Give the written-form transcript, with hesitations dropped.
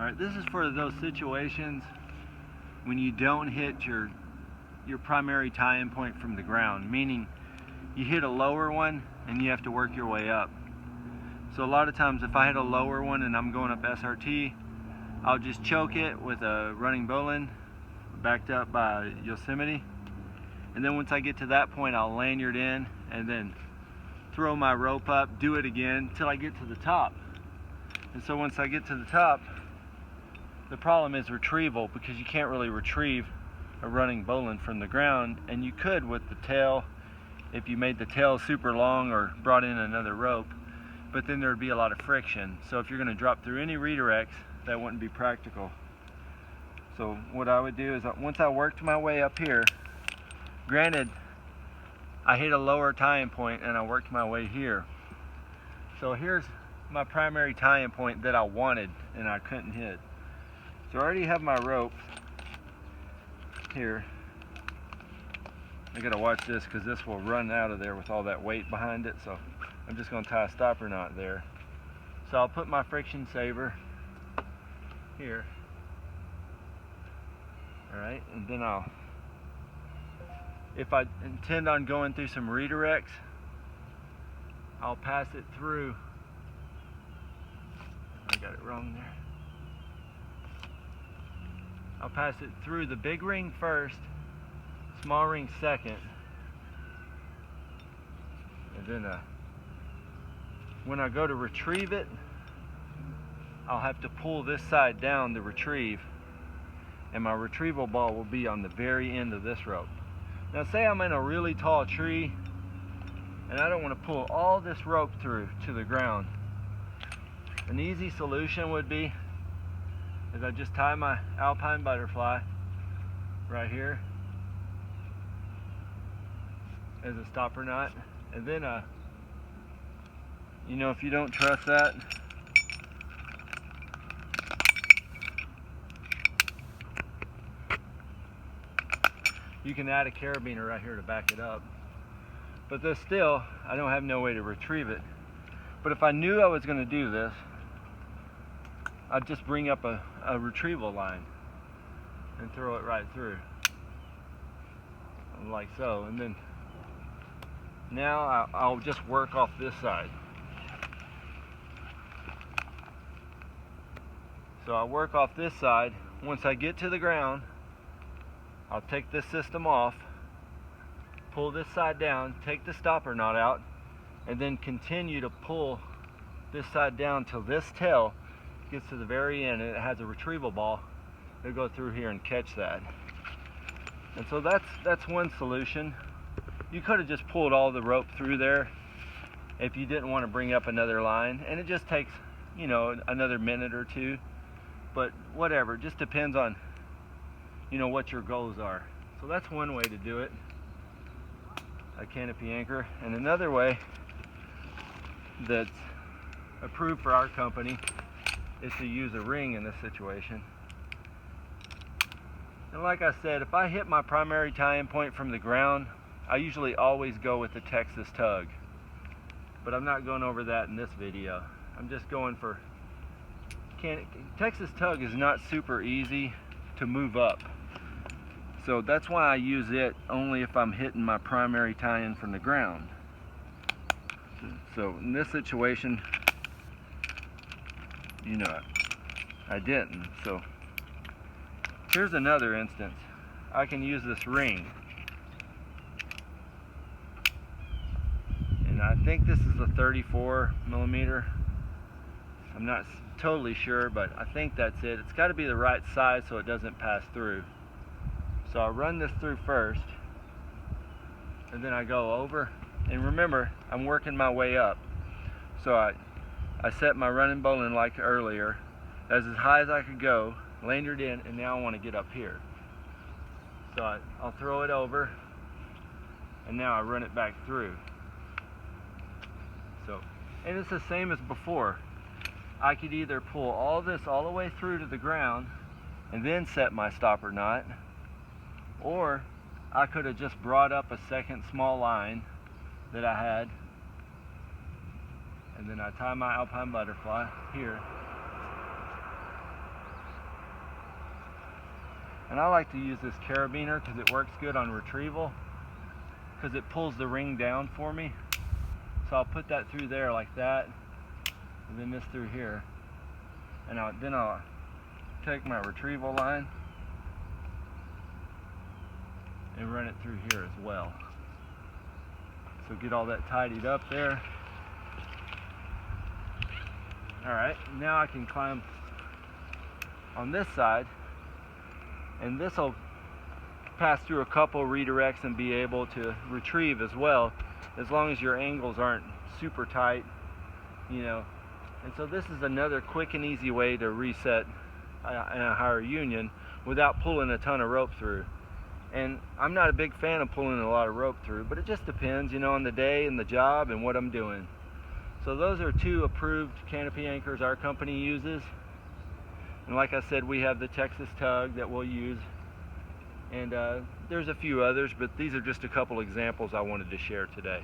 Alright, this is for those situations when you don't hit your primary tie-in point from the ground, meaning you hit a lower one and you have to work your way up. So a lot of times if I hit a lower one and I'm going up SRT, I'll just choke it with a running bowline backed up by Yosemite, and then once I get to that point I'll lanyard in and then throw my rope up, do it again till I get to the top. And so once I get to the top, the problem is retrieval, because you can't really retrieve a running bowline from the ground, and you could with the tail if you made the tail super long or brought in another rope, but then there would be a lot of friction. So if you're going to drop through any redirects, that wouldn't be practical. So what I would do is once I worked my way up here, granted I hit a lower tie-in point and I worked my way here. So here's my primary tie-in point that I wanted and I couldn't hit. So I already have my rope here. I gotta watch this because this will run out of there with all that weight behind it. So I'm just gonna tie a stopper knot there. So I'll put my friction saver here. Alright, and then if I intend on going through some redirects, I'll pass it through. I got it wrong there. I'll pass it through the big ring first, small ring second, and then when I go to retrieve it, I'll have to pull this side down to retrieve, and my retrieval ball will be on the very end of this rope. Now say I'm in a really tall tree and I don't want to pull all this rope through to the ground. An easy solution would be is I just tie my alpine butterfly right here as a stopper knot, and then you know, if you don't trust that, you can add a carabiner right here to back it up. But this still, I don't have no way to retrieve it. But if I knew I was going to do this, I'd just bring up a retrieval line and throw it right through, like so. And then now I'll just work off this side. So I'll work off this side. Once I get to the ground, I'll take this system off, pull this side down, take the stopper knot out, and then continue to pull this side down till this tail gets to the very end and it has a retrieval ball. It'll go through here and catch that. And so that's one solution. You could have just pulled all the rope through there if you didn't want to bring up another line, and it just takes, you know, another minute or two. But whatever, it just depends on, you know, what your goals are. So that's one way to do it, a canopy anchor. And another way that's approved for our company is to use a ring in this situation. And like I said, if I hit my primary tie-in point from the ground, I usually always go with the Texas tug. But I'm not going over that in this video. I'm just going for Texas tug is not super easy to move up. So that's why I use it only if I'm hitting my primary tie-in from the ground. So in this situation, you know, I didn't. So here's another instance. I can use this ring. And I think this is a 34 millimeter. I'm not totally sure, but I think that's it. It's got to be the right size so it doesn't pass through. So I run this through first, and then I go over. And remember, I'm working my way up. So I set my running bowline like earlier, as high as I could go, lanyard in, and now I want to get up here. So I'll throw it over, and now I run it back through. So, and it's the same as before. I could either pull all this all the way through to the ground and then set my stopper knot, or I could have just brought up a second small line that I had, and then I tie my alpine butterfly here, And I like to use this carabiner because it works good on retrieval, because it pulls the ring down for me. So I'll put that through there like that, and then this through here, and then I'll take my retrieval line and run it through here as well. So get all that tidied up there. Alright, now I can climb on this side, and this will pass through a couple redirects and be able to retrieve as well, as long as your angles aren't super tight, you know. And so this is another quick and easy way to reset in a higher union without pulling a ton of rope through. And I'm not a big fan of pulling a lot of rope through, but it just depends, you know, on the day and the job and what I'm doing. So those are 2 approved canopy anchors our company uses. And like I said, we have the Texas tug that we'll use. And there's a few others, but these are just a couple examples I wanted to share today.